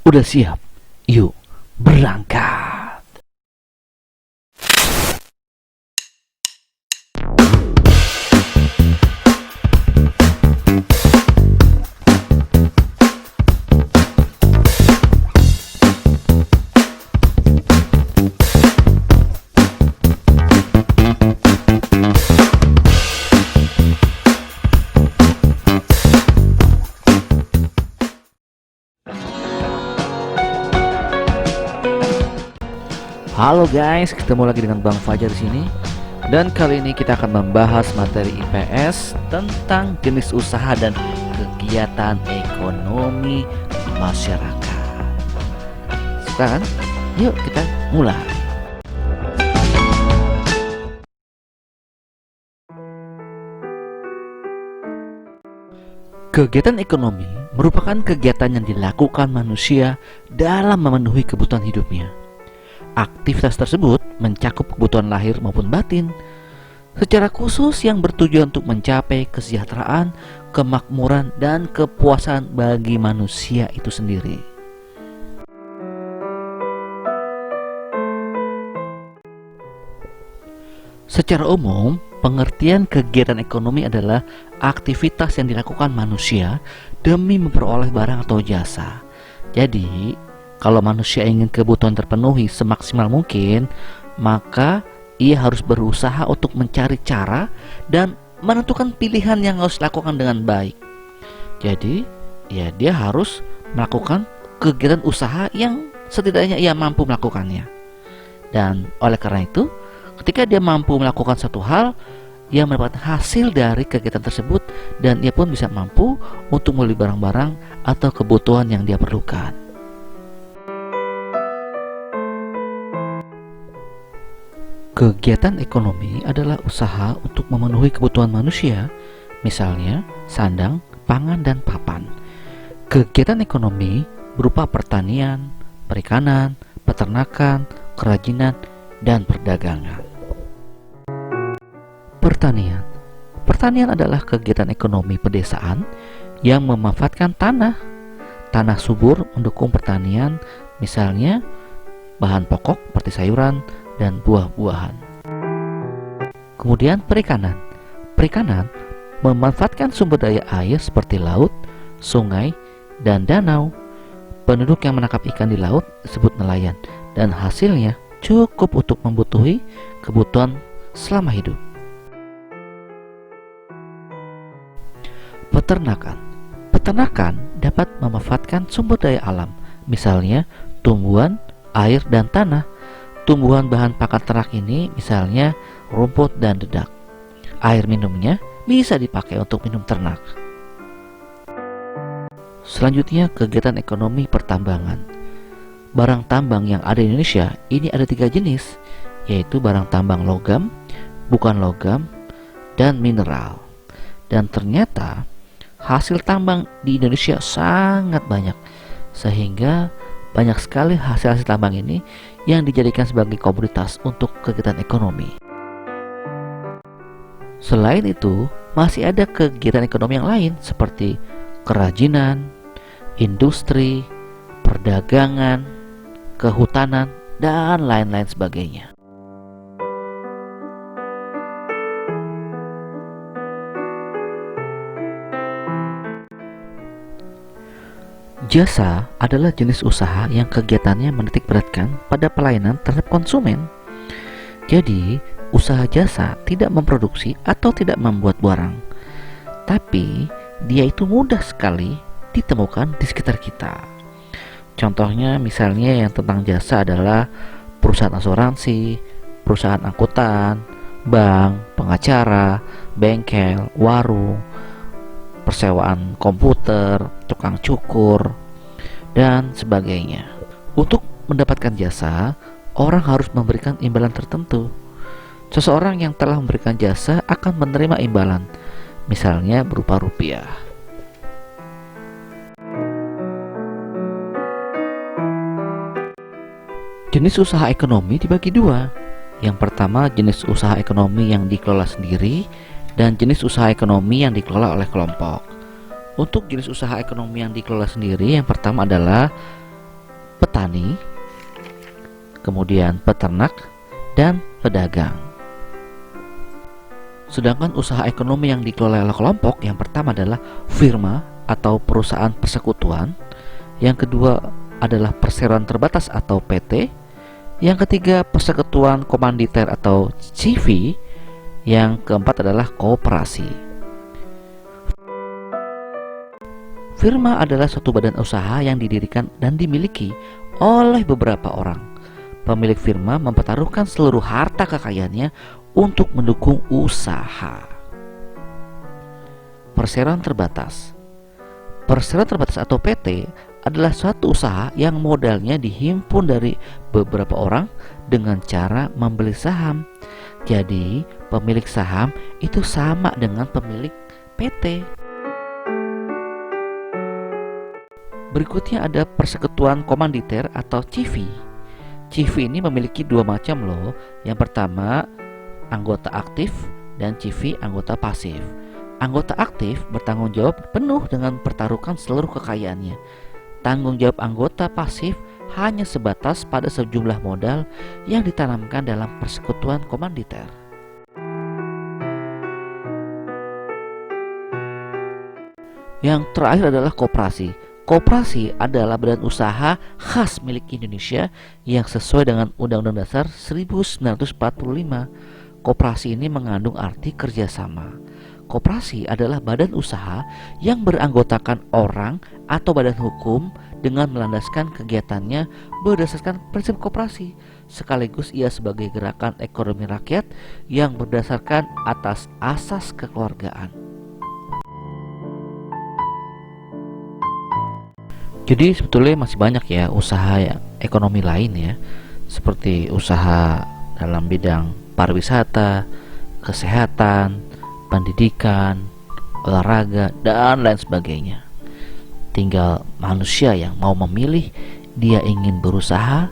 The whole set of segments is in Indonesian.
Udah siap? Yuk, berangkat. Halo guys, ketemu lagi dengan Bang Fajar di sini. Dan kali ini kita akan membahas materi IPS tentang jenis usaha dan kegiatan ekonomi masyarakat. Sekarang, yuk kita mulai. Kegiatan ekonomi merupakan kegiatan yang dilakukan manusia dalam memenuhi kebutuhan hidupnya. Aktivitas tersebut mencakup kebutuhan lahir maupun batin, secara khusus yang bertujuan untuk mencapai kesejahteraan, kemakmuran, dan kepuasan bagi manusia itu sendiri. Secara umum, pengertian kegiatan ekonomi adalah aktivitas yang dilakukan manusia demi memperoleh barang atau jasa. Jadi, kalau manusia ingin kebutuhan terpenuhi semaksimal mungkin, maka ia harus berusaha untuk mencari cara dan menentukan pilihan yang harus dilakukan dengan baik. Jadi, ya dia harus melakukan kegiatan usaha yang setidaknya ia mampu melakukannya. Dan oleh karena itu, ketika dia mampu melakukan satu hal, ia mendapatkan hasil dari kegiatan tersebut dan ia pun bisa mampu untuk membeli barang-barang atau kebutuhan yang dia perlukan. Kegiatan ekonomi adalah usaha untuk memenuhi kebutuhan manusia, misalnya sandang, pangan, dan papan. Kegiatan ekonomi berupa pertanian, perikanan, peternakan, kerajinan, dan perdagangan. Pertanian adalah kegiatan ekonomi pedesaan yang memanfaatkan tanah subur mendukung pertanian, misalnya bahan pokok seperti sayuran dan buah-buahan. Kemudian perikanan memanfaatkan sumber daya air seperti laut, sungai, dan danau. Penduduk yang menangkap ikan di laut disebut nelayan, dan hasilnya cukup untuk membutuhi kebutuhan selama hidup. Peternakan dapat memanfaatkan sumber daya alam, misalnya tumbuhan, air, dan tanah. Tumbuhan bahan pakan ternak ini misalnya rumput dan dedak. Air minumnya bisa dipakai untuk minum ternak. Selanjutnya, kegiatan ekonomi pertambangan. Barang tambang yang ada di Indonesia ini ada 3 jenis, yaitu barang tambang logam, bukan logam, dan mineral. Dan ternyata hasil tambang di Indonesia sangat banyak, sehingga banyak sekali hasil-hasil tambang ini yang dijadikan sebagai komoditas untuk kegiatan ekonomi. Selain itu, masih ada kegiatan ekonomi yang lain seperti kerajinan, industri, perdagangan, kehutanan, dan lain-lain sebagainya. Jasa adalah jenis usaha yang kegiatannya menitik beratkan pada pelayanan terhadap konsumen. Jadi, usaha jasa tidak memproduksi atau tidak membuat barang, tapi dia itu mudah sekali ditemukan di sekitar kita. Contohnya misalnya yang tentang jasa adalah perusahaan asuransi, perusahaan angkutan, bank, pengacara, bengkel, warung, persewaan komputer, tukang cukur, dan sebagainya. Untuk mendapatkan jasa, orang harus memberikan imbalan tertentu. Seseorang yang telah memberikan jasa akan menerima imbalan, misalnya berupa rupiah. Jenis usaha ekonomi dibagi 2. Yang pertama, jenis usaha ekonomi yang dikelola sendiri, dan jenis usaha ekonomi yang dikelola oleh kelompok. Untuk jenis usaha ekonomi yang dikelola sendiri, yang pertama adalah petani, kemudian peternak, dan pedagang. Sedangkan usaha ekonomi yang dikelola oleh kelompok, yang pertama adalah firma atau perusahaan persekutuan, yang kedua adalah perseroan terbatas atau PT, yang ketiga persekutuan komanditer atau CV, yang keempat adalah koperasi. Firma adalah suatu badan usaha yang didirikan dan dimiliki oleh beberapa orang. Pemilik firma mempertaruhkan seluruh harta kekayaannya untuk mendukung usaha. Perseroan terbatas. Perseroan terbatas atau PT adalah suatu usaha yang modalnya dihimpun dari beberapa orang dengan cara membeli saham. Jadi, pemilik saham itu sama dengan pemilik PT. Berikutnya ada persekutuan komanditer atau CV. CV ini memiliki dua macam loh. Yang pertama, anggota aktif, dan CV anggota pasif. Anggota aktif bertanggung jawab penuh dengan pertaruhkan seluruh kekayaannya. Tanggung jawab anggota pasif hanya sebatas pada sejumlah modal yang ditanamkan dalam persekutuan komanditer. Yang terakhir adalah koperasi. Koperasi adalah badan usaha khas milik Indonesia yang sesuai dengan Undang-Undang Dasar 1945. Koperasi ini mengandung arti kerjasama. Koperasi adalah badan usaha yang beranggotakan orang atau badan hukum dengan melandaskan kegiatannya berdasarkan prinsip koperasi, sekaligus ia sebagai gerakan ekonomi rakyat yang berdasarkan atas asas kekeluargaan. Jadi sebetulnya masih banyak ya usaha ekonomi lain ya, seperti usaha dalam bidang pariwisata, kesehatan, pendidikan, olahraga, dan lain sebagainya. Tinggal manusia yang mau memilih dia ingin berusaha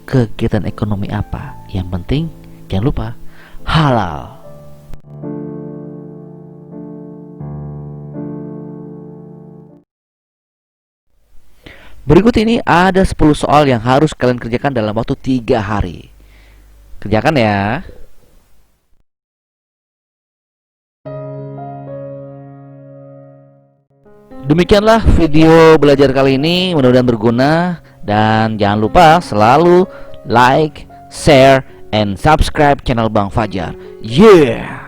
kegiatan ekonomi apa. Yang penting jangan lupa halal. Berikut ini ada 10 soal yang harus kalian kerjakan dalam waktu 3 hari. Kerjakan ya. Demikianlah video belajar kali ini, mudah-mudahan berguna. Dan jangan lupa selalu like, share, and subscribe channel Bang Fajar. Yeah!